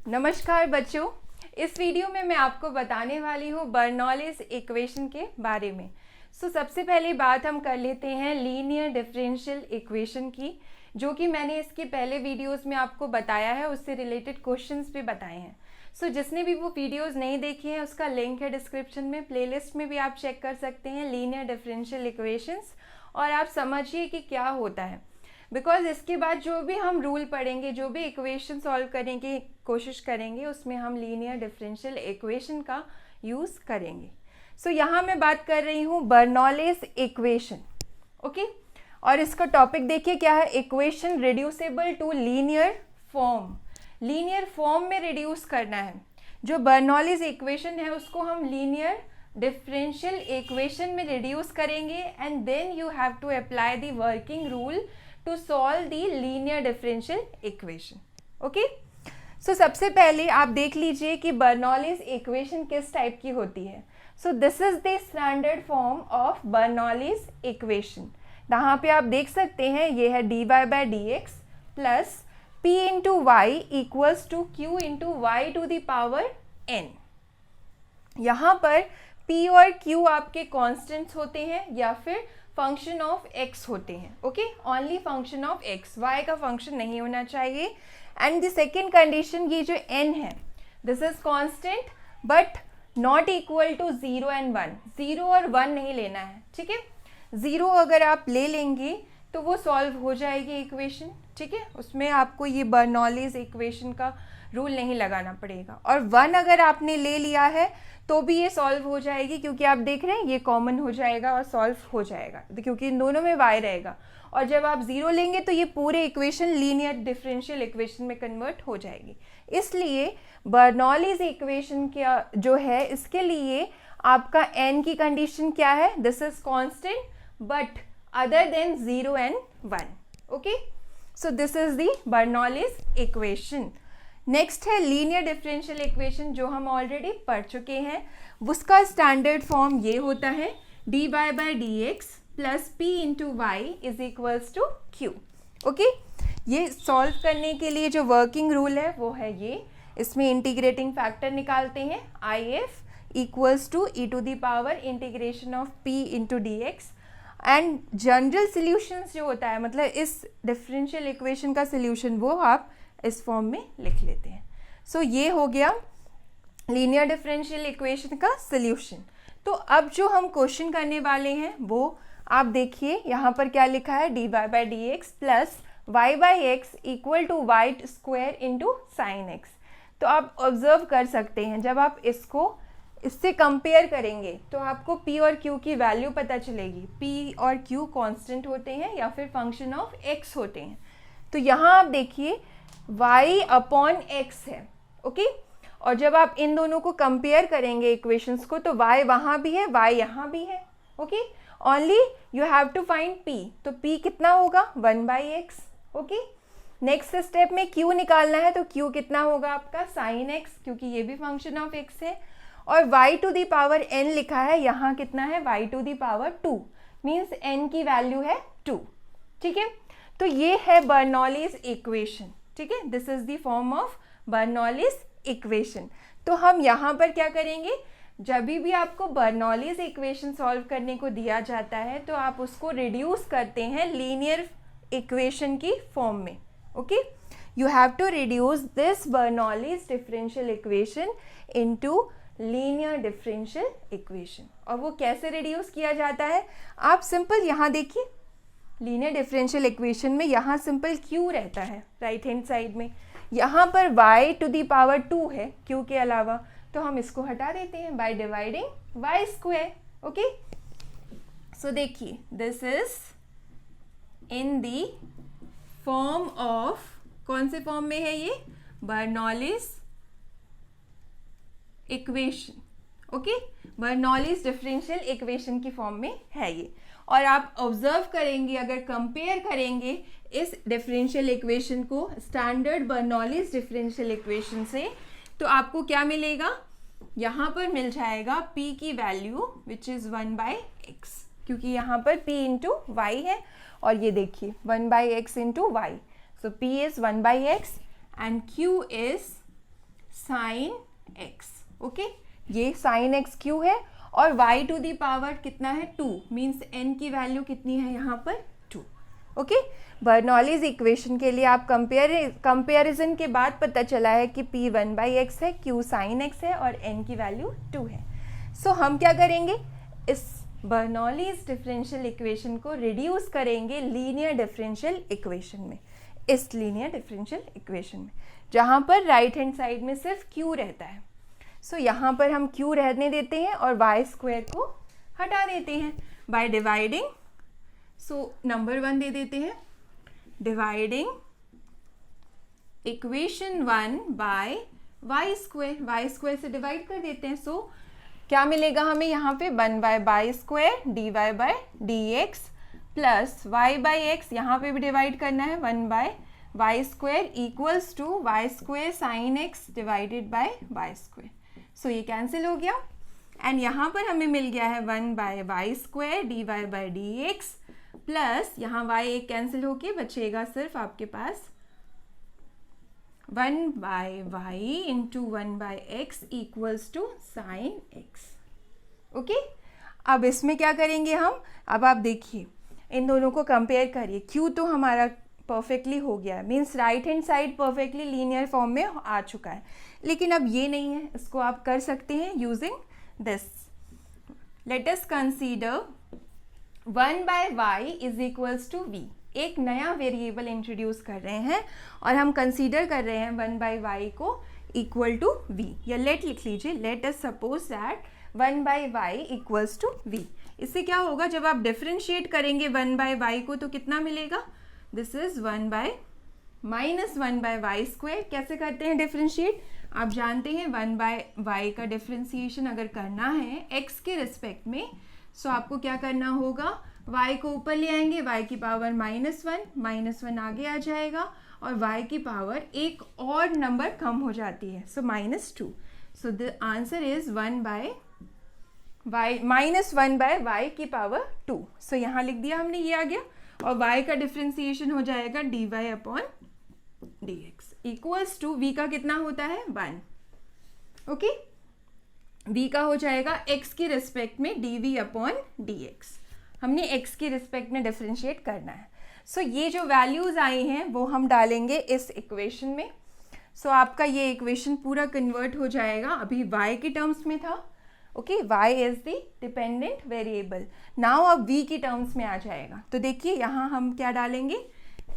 नमस्कार बच्चों, इस वीडियो में मैं आपको बताने वाली हूँ बर्नौलीज इक्वेशन के बारे में। सबसे पहली बात हम कर लेते हैं लीनियर डिफरेंशियल इक्वेशन की, जो कि मैंने इसके पहले वीडियोस में आपको बताया है, उससे रिलेटेड क्वेश्चंस भी बताए हैं। जिसने भी वो वीडियोस नहीं देखे हैं उसका लिंक है डिस्क्रिप्शन में, प्लेलिस्ट में भी आप चेक कर सकते हैं लीनियर डिफरेंशियल इक्वेशंस, और आप समझिए कि क्या होता है। बिकॉज इसके बाद जो भी हम रूल पढ़ेंगे, जो भी इक्वेशन सॉल्व करने की कोशिश करेंगे, उसमें हम लीनियर डिफरेंशियल इक्वेशन का यूज़ करेंगे। यहाँ मैं बात कर रही हूँ बर्नौलीज इक्वेशन, ओके। और इसका टॉपिक देखिए क्या है, equation reducible to linear form. Linear form में रिड्यूस करना है। जो बर्नौलीज इक्वेशन है उसको हम लीनियर डिफरेंशियल इक्वेशन में रिड्यूस करेंगे, and then you have to apply the working rule to solve the linear differential equation, okay? सबसे पहले आप देख लीजिए कि बर्नौलीज इक्वेशन किस टाइप की होती है। This is the standard form of Bernoulli's equation. यहाँ पे आप देख सकते हैं ये है dy by d x plus p into y equals to q into y to the power n। यहाँ पर p और q आपके कॉन्स्टेंट्स होते हैं या फिर फंक्शन ऑफ x होते हैं, okay. Only function of x, y का फंक्शन नहीं होना चाहिए। एंड द सेकेंड कंडीशन, ये जो n है this is constant but not equal to 0 and 1। 0 और 1 नहीं लेना है, ठीक है। 0 अगर आप ले लेंगे तो वो सॉल्व हो जाएगी इक्वेशन, ठीक है। उसमें आपको ये बर्नौलीज इक्वेशन का रूल नहीं लगाना पड़ेगा। और 1 अगर आपने ले लिया है तो भी ये सॉल्व हो जाएगी, क्योंकि आप देख रहे हैं ये कॉमन हो जाएगा और सॉल्व हो जाएगा, क्योंकि इन दोनों में y रहेगा। और जब आप 0 लेंगे तो ये पूरे इक्वेशन लीनियर डिफरेंशियल इक्वेशन में कन्वर्ट हो जाएगी। इसलिए बर्नौलीज इक्वेशन क्या जो है, इसके लिए आपका n की कंडीशन क्या है, this is constant but other than 0 and 1, okay. This is the Bernoulli's equation. Next है लीनियर डिफरेंशियल इक्वेशन, जो हम ऑलरेडी पढ़ चुके हैं। उसका स्टैंडर्ड फॉर्म ये होता है dy by d x plus p into y is equals to q, okay. ये सॉल्व करने के लिए जो वर्किंग रूल है वो है ये। इसमें इंटीग्रेटिंग फैक्टर निकालते हैं if equals to e to the power integration of p into d x. And general solutions जो होता है, मतलब इस डिफरेंशियल इक्वेशन का सोल्यूशन, वो आप इस फॉर्म में लिख लेते हैं। ये हो गया लीनियर डिफरेंशियल इक्वेशन का सोल्यूशन। तो अब जो हम क्वेश्चन करने वाले हैं वो आप देखिए, यहाँ पर क्या लिखा है, dy by d x plus y by x equal to y square into sine x. तो आप ऑब्जर्व कर सकते हैं, जब आप इससे कंपेयर करेंगे तो आपको p और q की वैल्यू पता चलेगी। p और q कांस्टेंट होते हैं या फिर फंक्शन ऑफ x होते हैं। तो यहाँ आप देखिए y अपॉन x है, ओके। और जब आप इन दोनों को कंपेयर करेंगे इक्वेशंस को, तो y वहाँ भी है, y यहाँ भी है, okay. Only you have to find p। तो p कितना होगा, 1 by x, okay. Next step में q निकालना है, तो q कितना होगा आपका साइन x, क्योंकि ये भी फंक्शन ऑफ x है। और y to the power n लिखा है, यहाँ कितना है, y to the power 2, means n की वैल्यू है 2, ठीक है। तो ये है बर्नौलीज इक्वेशन, ठीक है। This is the form of Bernoulli's equation. तो हम यहाँ पर क्या करेंगे, जब भी आपको बर्नौलीज इक्वेशन सॉल्व करने को दिया जाता है तो आप उसको रिड्यूस करते हैं लीनियर इक्वेशन की फॉर्म में, okay. You have to reduce this Bernoulli's differential equation into linear differential equation. और वो कैसे रिड्यूस किया जाता है, आप सिंपल यहाँ देखिए, लीनियर डिफरेंशियल इक्वेशन में यहाँ सिंपल q रहता है राइट हैंड साइड में, यहाँ पर y टू द पावर 2 है q के अलावा, तो हम इसको हटा देते हैं by dividing y square, okay. देखिए this is in the form of, कौन से फॉर्म में है ये, Bernoulli's equation, okay. Bernoulli's differential equation की फॉर्म में है ये। और आप ऑब्जर्व करेंगे, अगर कंपेयर करेंगे इस डिफरेंशियल इक्वेशन को स्टैंडर्ड बर्नौलीज डिफरेंशियल इक्वेशन से, तो आपको क्या मिलेगा, यहाँ पर मिल जाएगा p की value which is 1 by x, क्योंकि यहाँ पर p इंटू वाई है, और ये देखिए 1 by x into y. So p is 1 by x and q is sine x. Okay, ये साइन एक्स क्यू है और y टू दी पावर कितना है 2, मीन्स n की वैल्यू कितनी है यहाँ पर 2। ओके, बर्नौलीज इक्वेशन के लिए आप कंपेरिजन के बाद पता चला है कि p 1/x है, q साइन x है और n की वैल्यू 2 है। सो हम क्या करेंगे, इस बर्नौलीज डिफरेंशियल इक्वेशन को रिड्यूस करेंगे लीनियर डिफरेंशियल इक्वेशन में, इस लीनियर डिफरेंशियल इक्वेशन में जहाँ पर राइट हैंड साइड में सिर्फ q रहता है। सो यहाँ पर हम q रहने देते हैं और y स्क्वायर को हटा देते हैं बाय डिवाइडिंग। सो नंबर 1 दे देते हैं, dividing equation 1 by y square से डिवाइड कर देते हैं। सो क्या मिलेगा हमें यहाँ पे 1/y square dy by dx plus y by x, यहाँ पे भी डिवाइड करना है 1/y square equals to y square sine x divided by y square. So ये कैंसिल हो गया एंड यहाँ पर हमें मिल गया है 1/y square dy by dx plus यहाँ y एक कैंसिल होके बचेगा सिर्फ आपके पास 1/y into 1/x equals to sine x। Okay, अब इसमें क्या करेंगे हम, अब आप देखिए इन दोनों को कंपेयर करिए। q तो हमारा परफेक्टली हो गया है, means right hand side perfectly linear form में आ चुका है, लेकिन अब ये नहीं है, इसको आप कर सकते हैं using this. Let us consider 1/y is equals to v। एक नया वेरिएबल इंट्रोड्यूस कर रहे हैं और हम कंसीडर कर रहे हैं 1/y को इक्वल टू v, या लेट लिख लीजिए, let us suppose that 1/y equals to v। इससे क्या होगा, जब आप डिफरेंशिएट करेंगे 1/y को तो कितना मिलेगा, दिस इज 1/y स्क्वायर। कैसे करते हैं डिफरेंशिएट, आप जानते हैं 1/y का डिफरेंशिएशन अगर करना है x के रिस्पेक्ट में, सो आपको क्या करना होगा, y को ऊपर ले आएंगे, y की पावर -1 आगे आ जाएगा और y की पावर एक और नंबर कम हो जाती है, सो -2। So the answer is 1/y की पावर 2। सो यहाँ लिख दिया हमने, ये आ गया और y का डिफरेंशिएशन हो जाएगा dy upon dx equals to v का कितना होता है 1। ओके, v का हो जाएगा x की रिस्पेक्ट में dv अपॉन dx। हमने x की रिस्पेक्ट में डिफरेंशिएट करना है। सो ये जो वैल्यूज आई हैं वो हम डालेंगे इस इक्वेशन में। सो आपका ये इक्वेशन पूरा कन्वर्ट हो जाएगा, अभी y की टर्म्स में था। Okay, y is the dependent variable, now अब v की टर्म्स में आ जाएगा। तो देखिए यहाँ हम क्या डालेंगे,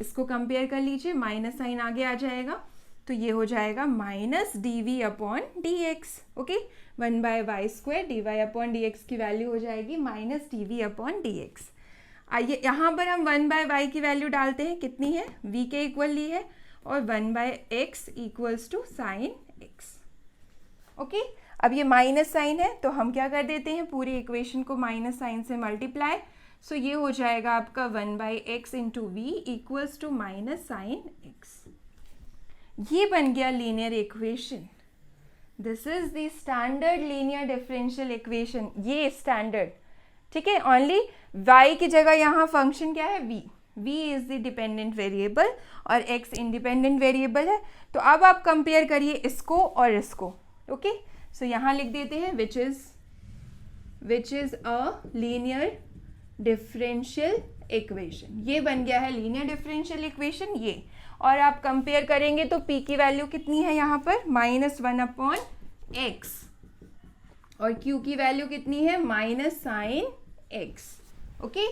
इसको कंपेयर कर लीजिए, माइनस साइन आगे आ जाएगा, तो ये हो जाएगा minus dv upon dx। Okay, 1/y square dy upon dx की वैल्यू हो जाएगी माइनस dv अपॉन dx। आइए यहाँ पर हम 1/y की वैल्यू डालते हैं, कितनी है, v के इक्वल ली है और 1/x equals to sine x। Okay, अब ये माइनस साइन है तो हम क्या कर देते हैं, पूरी इक्वेशन को माइनस साइन से मल्टीप्लाई। सो ये हो जाएगा आपका 1/x into v equals to minus sine x। ये बन गया linear equation. This is the standard linear differential equation, ये स्टैंडर्ड, ठीक है। ओनली y की जगह यहाँ फंक्शन क्या है, v is the dependent variable और x इंडिपेंडेंट वेरिएबल है। तो अब आप कंपेयर करिए इसको और इसको। ओके, सो यहाँ लिख देते हैं which is a linear differential equation. ये बन गया है लीनियर डिफरेंशियल इक्वेशन ये, और आप कंपेयर करेंगे तो p की वैल्यू कितनी है यहाँ पर -1 अपॉन x और q की वैल्यू कितनी है माइनस साइन x। ओके,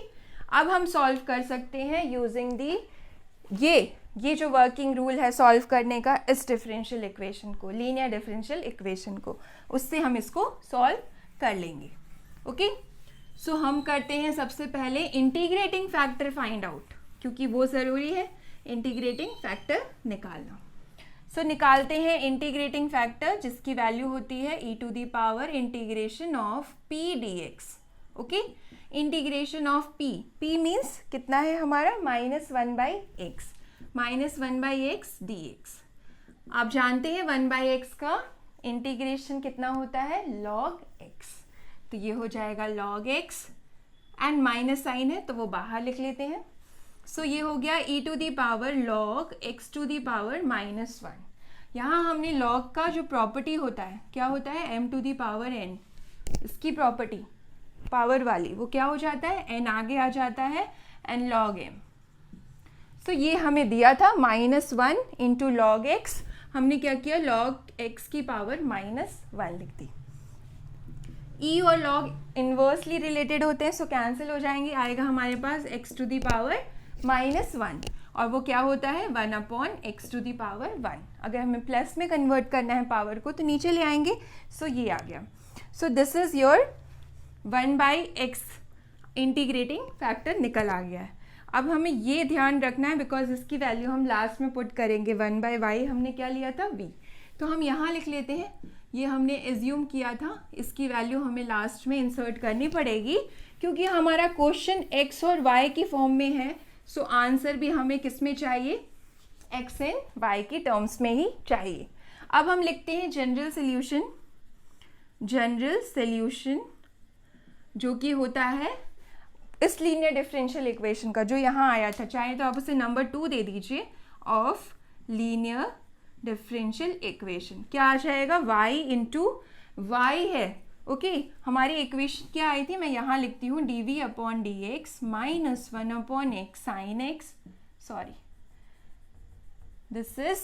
अब हम सॉल्व कर सकते हैं यूजिंग दी ये जो वर्किंग रूल है सॉल्व करने का, इस डिफरेंशियल इक्वेशन को, लीनियर डिफरेंशियल इक्वेशन को, उससे हम इसको सॉल्व कर लेंगे। ओके, सो हम करते हैं सबसे पहले इंटीग्रेटिंग फैक्टर फाइंड आउट, क्योंकि वो ज़रूरी है इंटीग्रेटिंग फैक्टर निकालना। सो निकालते हैं इंटीग्रेटिंग फैक्टर, जिसकी वैल्यू होती है e to the power integration of p dx। Okay, integration of p means कितना है हमारा -1/x dx। आप जानते हैं 1/x का इंटीग्रेशन कितना होता है log x, तो ये हो जाएगा log x and minus sine है तो वो बाहर लिख लेते हैं। सो ये हो गया e to the power log x to the power -1। यहाँ हमने log का जो प्रॉपर्टी होता है, क्या होता है, m to the power n, इसकी प्रॉपर्टी पावर वाली, वो क्या हो जाता है, n आगे आ जाता है n log m। तो ये हमें दिया था -1 इंटू लॉग एक्स, हमने क्या किया, log x की पावर -1 लिख दी। e और log इन्वर्सली रिलेटेड होते हैं, सो कैंसिल हो जाएंगे, आएगा हमारे पास x टू दी पावर -1, और वो क्या होता है 1/x टू दी पावर 1। अगर हमें प्लस में कन्वर्ट करना है पावर को तो नीचे ले आएंगे, सो ये आ गया। So this is your 1/x integrating factor निकल आ गया है। अब हमें ये ध्यान रखना है बिकॉज इसकी वैल्यू हम लास्ट में पुट करेंगे, 1/y हमने क्या लिया था, v, तो हम यहाँ लिख लेते हैं, ये हमने एज्यूम किया था, इसकी वैल्यू हमें लास्ट में इंसर्ट करनी पड़ेगी क्योंकि हमारा क्वेश्चन x और y की फॉर्म में है, सो आंसर भी हमें किस में चाहिए, x एंड y की टर्म्स में ही चाहिए। अब हम लिखते हैं जनरल सॉल्यूशन जो कि होता है इस लीनियर डिफरेंशियल इक्वेशन का, जो यहाँ आया था, चाहे तो आप उसे नंबर 2 दे दीजिए, ऑफ लीनियर डिफरेंशियल इक्वेशन। क्या आ जाएगा, y इंटू वाई है, ओके। हमारी इक्वेशन क्या आई थी, मैं यहाँ लिखती हूँ dv/dx -1/x sin x, sorry this is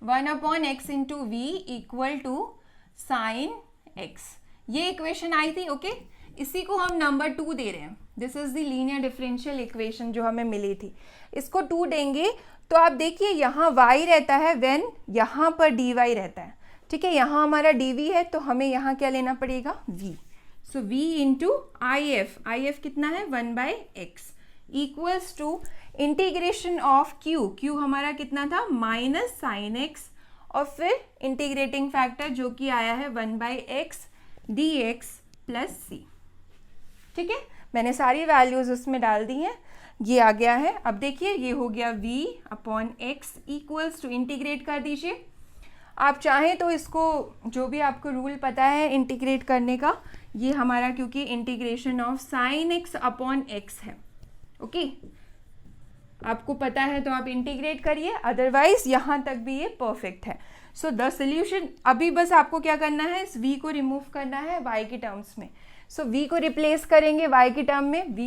1/x into v equal to sine x, ये इक्वेशन आई थी, ओके। इसी को हम नंबर 2 दे रहे हैं, this is the linear differential equation जो हमें मिली थी, इसको 2 देंगे तो आप देखिए यहाँ y रहता है व्हेन यहाँ पर dy रहता है, ठीक है। यहाँ हमारा dv है तो हमें यहाँ क्या लेना पड़ेगा, v, so v into if कितना है 1/x equals to integration of q हमारा कितना था -sin x, और फिर इंटीग्रेटिंग फैक्टर जो कि आया है 1/x dx प्लस c, ठीक है। मैंने सारी वैल्यूज उसमें डाल दी हैं, ये आ गया है। अब देखिए ये हो गया v/x इक्वल्स टू, इंटीग्रेट कर दीजिए, आप चाहें तो इसको जो भी आपको रूल पता है इंटीग्रेट करने का, ये हमारा क्योंकि integration of sine x upon x है, ओके, आपको पता है तो आप इंटीग्रेट करिए, अदरवाइज यहाँ तक भी ये परफेक्ट है। सो द सोल्यूशन, अभी बस आपको क्या करना है, इस v को रिमूव करना है y की टर्म्स में, सो v को रिप्लेस करेंगे y की टर्म में, v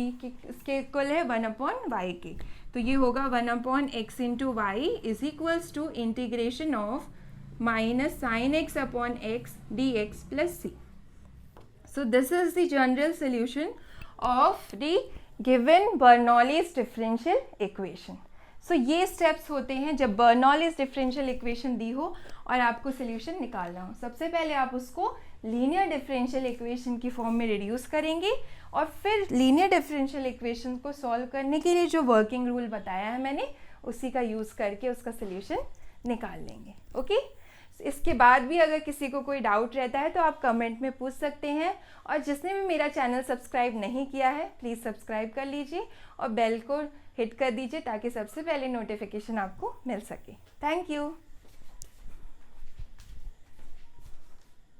इसके इक्वल है 1/y के, तो ये होगा 1/x into y is equals to integration of -sin x upon x dx plus c। So this is the general solution of the given Bernoulli's differential equation. So ये steps होते हैं जब Bernoulli's differential equation दी हो और आपको solution निकालना हो। सबसे पहले आप उसको linear differential equation की फॉर्म में रिड्यूस करेंगे और फिर linear differential equation को सॉल्व करने के लिए जो वर्किंग रूल बताया है मैंने, उसी का यूज़ करके उसका solution निकाल लेंगे, ओके। इसके बाद भी अगर किसी को कोई डाउट रहता है तो आप कमेंट में पूछ सकते हैं, और जिसने भी मेरा चैनल सब्सक्राइब नहीं किया है प्लीज़ सब्सक्राइब कर लीजिए और बेल को हिट कर दीजिए ताकि सबसे पहले नोटिफिकेशन आपको मिल सके। Thank you.